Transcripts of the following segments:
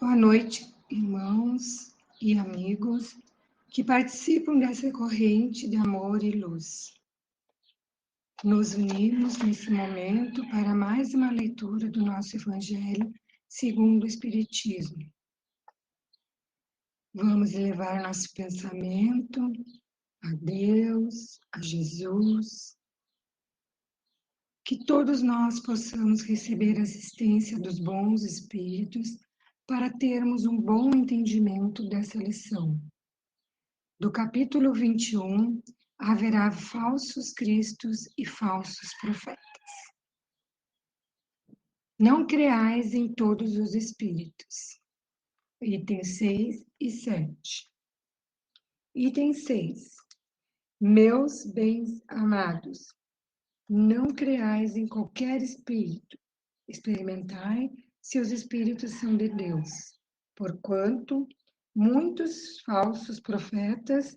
Boa noite, irmãos e amigos que participam dessa corrente de amor e luz. Nos unimos nesse momento para mais uma leitura do nosso Evangelho segundo o Espiritismo. Vamos elevar nosso pensamento a Deus, a Jesus, que todos nós possamos receber a assistência dos bons espíritos para termos um bom entendimento dessa lição. Do capítulo 21, haverá falsos cristos e falsos profetas. Não creais em todos os espíritos. Itens 6 e 7. Item 6. Meus bens amados, não creais em qualquer espírito. Experimentai se os espíritos são de Deus. Porquanto muitos falsos profetas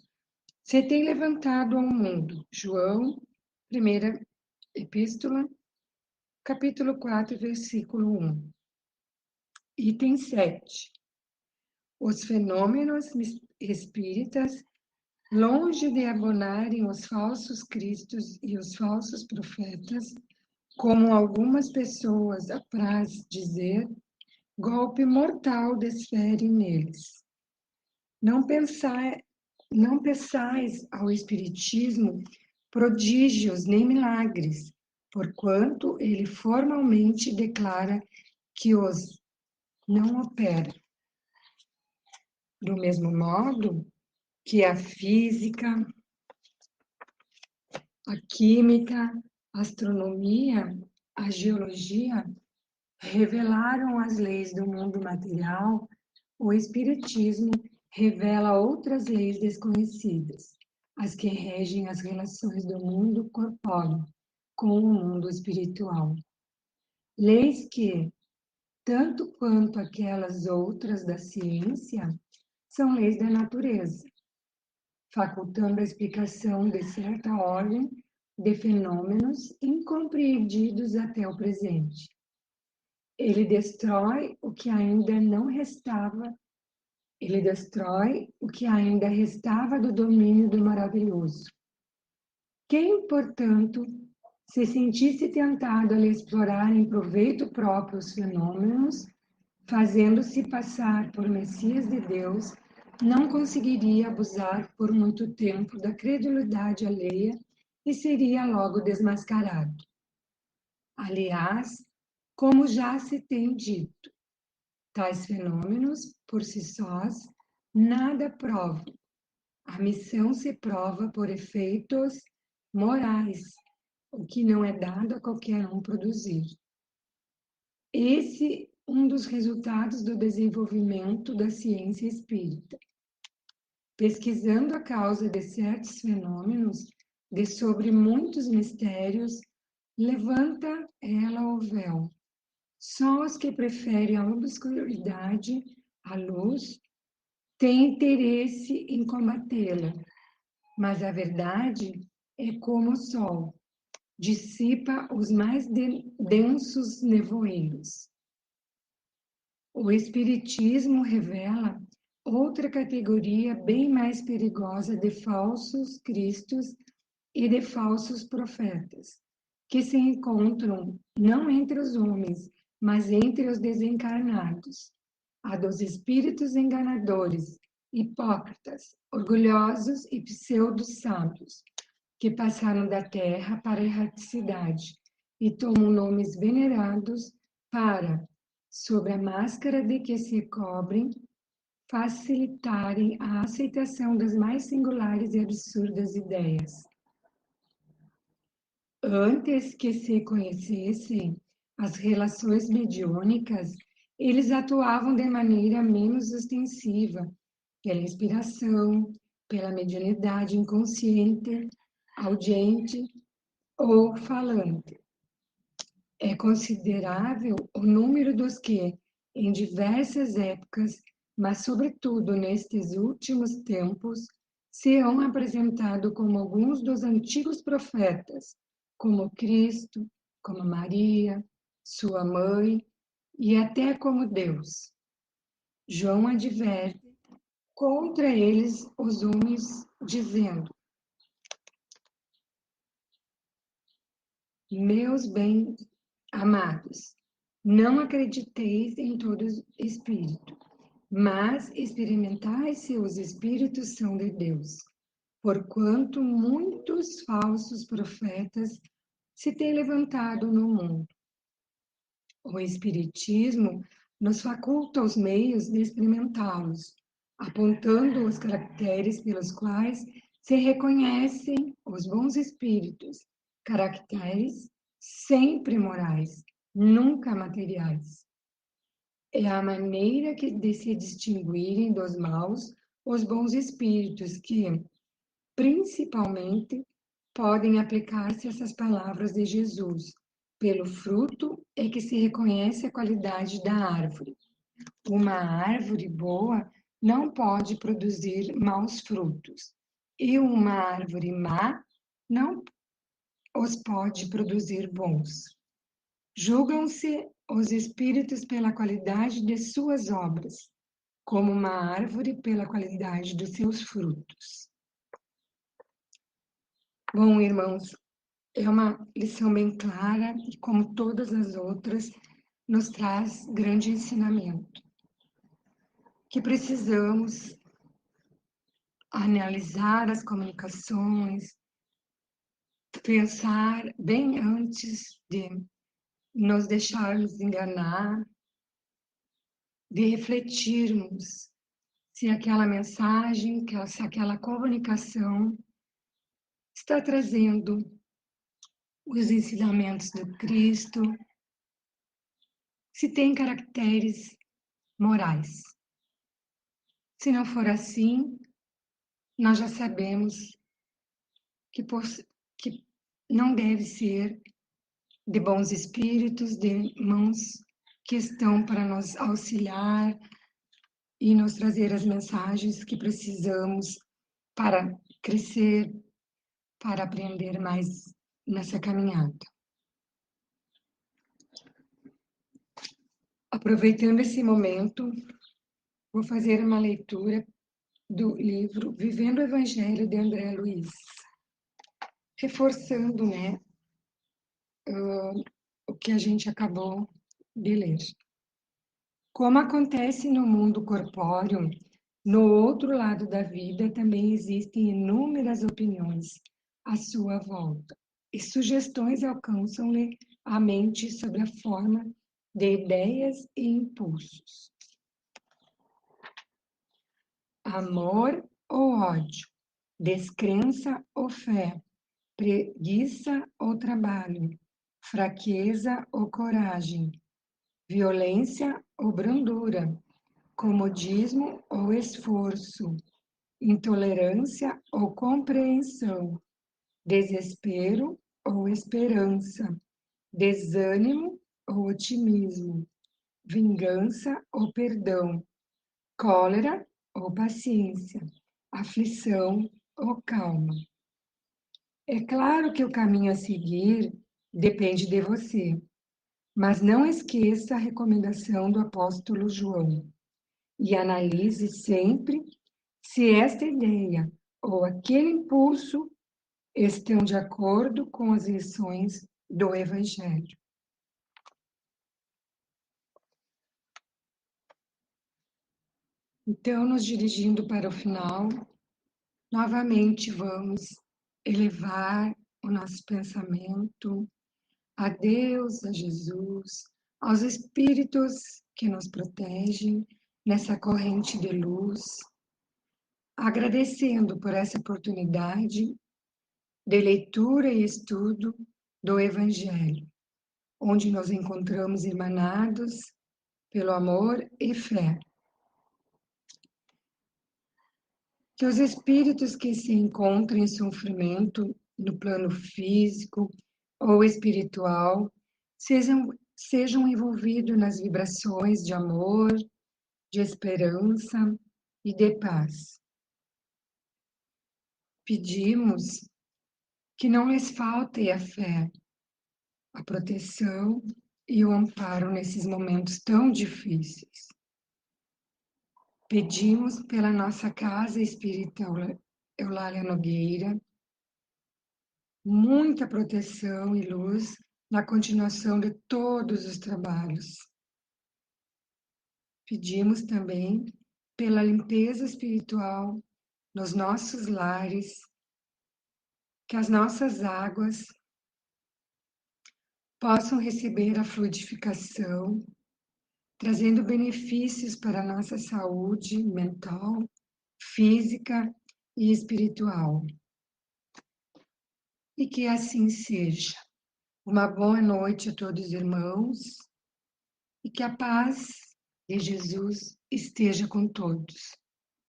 se tem levantado ao mundo. João, primeira epístola, capítulo 4, versículo 1. Item 7. Os fenômenos espíritas, longe de abonarem os falsos cristos e os falsos profetas, como algumas pessoas apraz dizer, golpe mortal desfere neles. Não peçais ao Espiritismo prodígios nem milagres, porquanto ele formalmente declara que os não opera. Do mesmo modo que a física, a química, a astronomia, a geologia revelaram as leis do mundo material, o Espiritismo revela outras leis desconhecidas, as que regem as relações do mundo corpóreo com o mundo espiritual. Leis que, tanto quanto aquelas outras da ciência, são leis da natureza, facultando a explicação de certa ordem de fenômenos incompreendidos até o presente. Ele destrói o que ainda não restava, ele destrói o que ainda restava do domínio do maravilhoso. Quem, portanto, se sentisse tentado a lhe explorar em proveito próprio os fenômenos, fazendo-se passar por Messias de Deus, não conseguiria abusar por muito tempo da credulidade alheia e seria logo desmascarado. Aliás, como já se tem dito, tais fenômenos, por si sós, nada provam. A missão se prova por efeitos morais, o que não é dado a qualquer um produzir. Esse é um dos resultados do desenvolvimento da ciência espírita. Pesquisando a causa de certos fenômenos, de sobre muitos mistérios, levanta ela o véu. Só os que preferem a obscuridade à luz têm interesse em combatê-la, mas a verdade é como o sol, dissipa os mais densos nevoeiros. O Espiritismo revela outra categoria bem mais perigosa de falsos cristos e de falsos profetas, que se encontram não entre os homens, mas entre os desencarnados, a dos espíritos enganadores, hipócritas, orgulhosos e pseudo-sábios, que passaram da terra para a erraticidade e tomam nomes venerados para, sob a máscara de que se cobrem, facilitarem a aceitação das mais singulares e absurdas ideias. Antes que se conhecessem as relações mediúnicas, eles atuavam de maneira menos ostensiva, pela inspiração, pela mediunidade inconsciente, audiente ou falante. É considerável o número dos que, em diversas épocas, mas sobretudo nestes últimos tempos, se hão apresentado como alguns dos antigos profetas, como Cristo, como Maria, sua mãe, e até como Deus. João adverte contra eles os homens, dizendo: meus bem amados, não acrediteis em todo espírito, mas experimentai se os espíritos são de Deus, porquanto muitos falsos profetas se têm levantado no mundo. O Espiritismo nos faculta os meios de experimentá-los, apontando os caracteres pelos quais se reconhecem os bons espíritos, caracteres sempre morais, nunca materiais. É a maneira de se distinguirem dos maus os bons espíritos que, principalmente, podem aplicar-se essas palavras de Jesus. Pelo fruto é que se reconhece a qualidade da árvore. Uma árvore boa não pode produzir maus frutos, e uma árvore má não os pode produzir bons. Julgam-se os espíritos pela qualidade de suas obras, como uma árvore pela qualidade dos seus frutos. Bom, irmãos, é uma lição bem clara e, como todas as outras, nos traz grande ensinamento. Que precisamos analisar as comunicações, pensar bem antes de nos deixarmos enganar, de refletirmos se aquela mensagem, se aquela comunicação está trazendo os ensinamentos do Cristo, se tem caracteres morais. Se não for assim, nós já sabemos que não deve ser de bons espíritos, de mãos que estão para nos auxiliar e nos trazer as mensagens que precisamos para crescer, para aprender mais nessa caminhada. Aproveitando esse momento, vou fazer uma leitura do livro Vivendo o Evangelho de André Luiz, reforçando, o que a gente acabou de ler. Como acontece no mundo corpóreo, no outro lado da vida também existem inúmeras opiniões à sua volta, e sugestões alcançam-lhe a mente sob a forma de ideias e impulsos. Amor ou ódio, descrença ou fé, preguiça ou trabalho, fraqueza ou coragem, violência ou brandura, comodismo ou esforço, intolerância ou compreensão, desespero ou esperança, desânimo ou otimismo, vingança ou perdão, cólera ou paciência, aflição ou calma. É claro que o caminho a seguir depende de você, mas não esqueça a recomendação do apóstolo João e analise sempre se esta ideia ou aquele impulso estão de acordo com as lições do Evangelho. Então, nos dirigindo para o final, novamente vamos elevar o nosso pensamento a Deus, a Jesus, aos espíritos que nos protegem nessa corrente de luz, agradecendo por essa oportunidade de leitura e estudo do Evangelho, onde nos encontramos emanados pelo amor e fé. Que os espíritos que se encontram em sofrimento no plano físico ou espiritual sejam envolvidos nas vibrações de amor, de esperança e de paz. Pedimos que não lhes falte a fé, a proteção e o amparo nesses momentos tão difíceis. Pedimos pela nossa Casa Espírita Eulália Nogueira, muita proteção e luz na continuação de todos os trabalhos. Pedimos também pela limpeza espiritual nos nossos lares, que as nossas águas possam receber a fluidificação, trazendo benefícios para a nossa saúde mental, física e espiritual. E que assim seja. Uma boa noite a todos os irmãos e que a paz de Jesus esteja com todos.